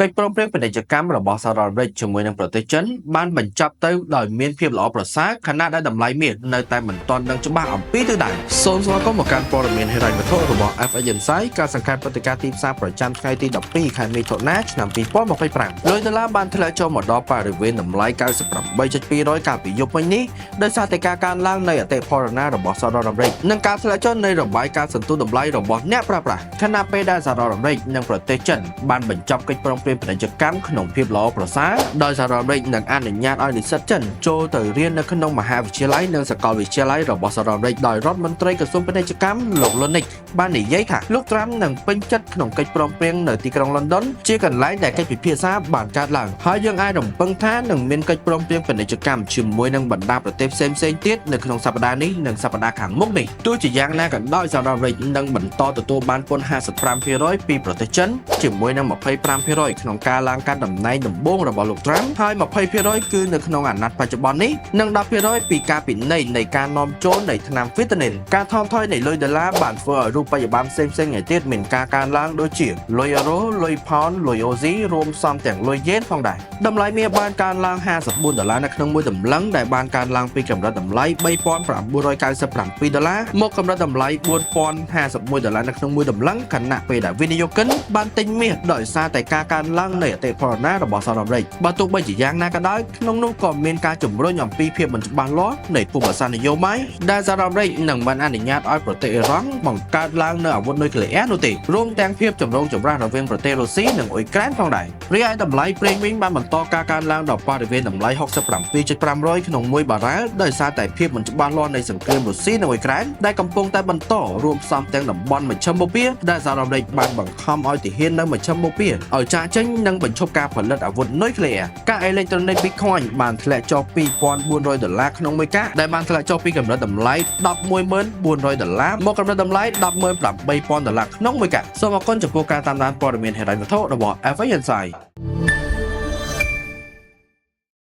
កិច្ចព្រមព្រៀងពាណិជ្ជកម្មរបស់សហរដ្ឋអាមេរិកជាមួយនឹងប្រទេសចិនបានបញ្ចប់ទៅដោយមានភាពល្អប្រសើរខណៈដែលតម្លៃមាសនៅតែមិនទាន់ដឹងច្បាស់អំពីទិសដៅសូមស្វាគមន៍មកកាន់ព័ត៌មានហិរញ្ញវត្ថុរបស់ FH Insight ការសង្កេតព្រឹត្តិការណ៍ទីផ្សារប្រចាំថ្ងៃទី12ខែមិថុនាឆ្នាំ2025លុយដុល្លារបានធ្លាក់ចុះមកដល់បរិវេណតម្លៃ 98.200 កាលពីយប់មិញនេះដោយសារតែការកើនឡើងនៃអតិផរណារបស់សហរដ្ឋអាមេរិកនិងការធ្លាក់ចុះនៃរបាយការណ៍សន្ទុះតម្លៃរបស់អ្នកប្រើប្រាស់ខណៈពេលដែលសហរដ្ឋអាមេរិកនិងប្រទេសចិនបានបញ្ចប់កិច្ចព្រមព្រៀងពាណិជ្ជកម្មក្នុងភាពល្អប្រសើរដោយសហរដ្ឋអាមេរិកនឹងអនុញ្ញាតឲ្យនិស្សិតចិនចូលទៅរៀននៅក្នុងមហាវិទ្យាល័យនិងសាកលវិទ្យាល័យរបស់សហរដ្ឋអាមេរិកដោយរដ្ឋមន្ត្រីក្រសួងពាណិជ្ជកម្មលោកលូនីកបាននិយាយថាលោកត្រាំនឹងពេញចិត្តក្នុងកិច្ចព្រមព្រៀងនៅទីក្រុងលន់ដុនជាកន្លែងដែលកិច្ចពិភាក្សាបានកើតឡើងហើយយើងអាចរំពឹងថានឹងមានកិច្ចព្រមព្រៀងពាណិជ្ជកម្មជាមួយនឹងបណ្ដាប្រទេសផ្សេងៗទៀតនៅក្នុងសប្តាហ៍នេះនិងសប្តាហ៍ខាងមុខនេះទោះជាយ៉ាងណាក៏ដោយសហរដ្ឋអាមេរិកនឹងបន្តទទួលបានពន្ធ 55% ពីប្រទេសចិនជាមួយនឹង 25% ក្នុងការឡើងកាន់តំណែងដំបូងរបស់លោកត្រាំហើយ 20% គឺនៅក្នុងអាណត្តិបច្ចុប្បន្ននេះនិង 10% ពីការពិន័យនៃការនាំចូលនៃថ្នាំហ្វីតានីនការថមថយនៃលុយដុល្លារបានធ្វើឲ្យរូបិយប័ណ្ណផ្សេងៗឯទៀតមានការកើនឡើងដូចជាលុយអឺរ៉ូលុយផោនលុយអូស៊ីរួមផ្សំទាំងលុយយេនផងដែរតម្លៃមាសបានកើនឡើង $54 នៅក្នុងមួយតម្លឹងដែលបានកើនឡើងពីកម្រិតតម្លៃ $3,997 មកកម្រិតតម្លៃ $4,051 នៅក្នុងមួយតម្លឹងខណៈពេលដែលវិនិយោគិនបានទិញមាសដោយសារតែការកើនឡើងនៃអតិផរណារបស់សហរដ្ឋអាមេរិកបើទោះបីជាយ៉ាងណាក៏ដោយក្នុងនោះក៏មានការជំរុញអំពីភាពមិនច្បាស់លាស់នៃភូមិសាស្ត្រនយោបាយដែលសហរដ្ឋអាមេរិកនឹងមិនអនុញ្ញាតឲ្យប្រទេសអ៊ីរ៉ង់បង្កើតឡើងនូវអាវុធនុយក្លេអ៊ែរនោះទេរួមទាំងភាពចម្រូងចម្រាសរវាងប្រទេសរុស្ស៊ីនិងអ៊ុយក្រែនផងដែររីឯតម្លៃប្រេងវិញបានបន្តការកើនឡើងដល់បរិវេណតម្លៃ 67.500 ក្នុង1បារ៉ែលដោយសារតែភាពមិនច្បាស់លាស់នៃសង្គ្រាមរុស្ស៊ីនិងអ៊ុយក្រែនដែលកំពុងតែបន្តរួមផ្សំទាំងតំបន់មជ្ឈិមបូព៌ាដែលសហរដ្ឋអាមេរិកបានបង្ខំឲ្យទាហាននៅមជ្ឈិមបូព៌ាឲ្យចាកចេញនិងបញ្ឈប់ការផលិតអាវុធនុយក្លេអ៊ែរការអេឡិចត្រូនិក Bitcoin បានធ្លាក់ចុះ $2,400 ក្នុងមួយកាក់ដែលបានធ្លាក់ចុះពីកម្រិតតម្លៃ $11,400 មកកម្រិតតម្លៃ $18,000 ក្នុងមួយកាក់សូមអរគុណចំពោះការតាមដានព័ត៌មានហិរញ្ញវត្ថុរបស់ FH Insight